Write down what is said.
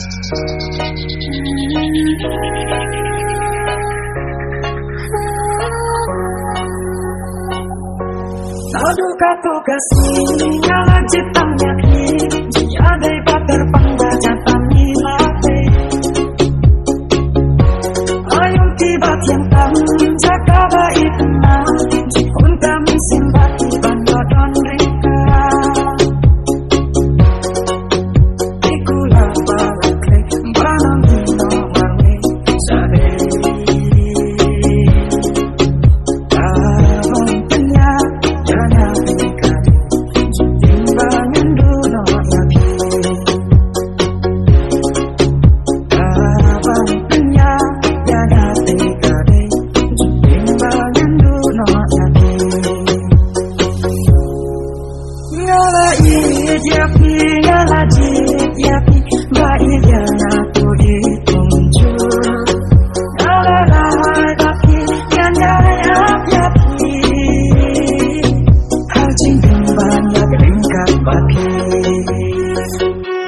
Saduka tugas nyala ciptanya dia dapat terbangga jatami mati. Ayo tiba tiang kami jaga baik kenal jikun kami simpati bandodon rika ikulah balik banam dino warni sare tahun penyak jana pikadi timbangan duno yaki tahun penyak jana pikadi timbangan duno yaki ngala yapi ngala yapi baik jana tu ditunjuk ngala yapi ngala yapi hal cinta banyak ringkat baki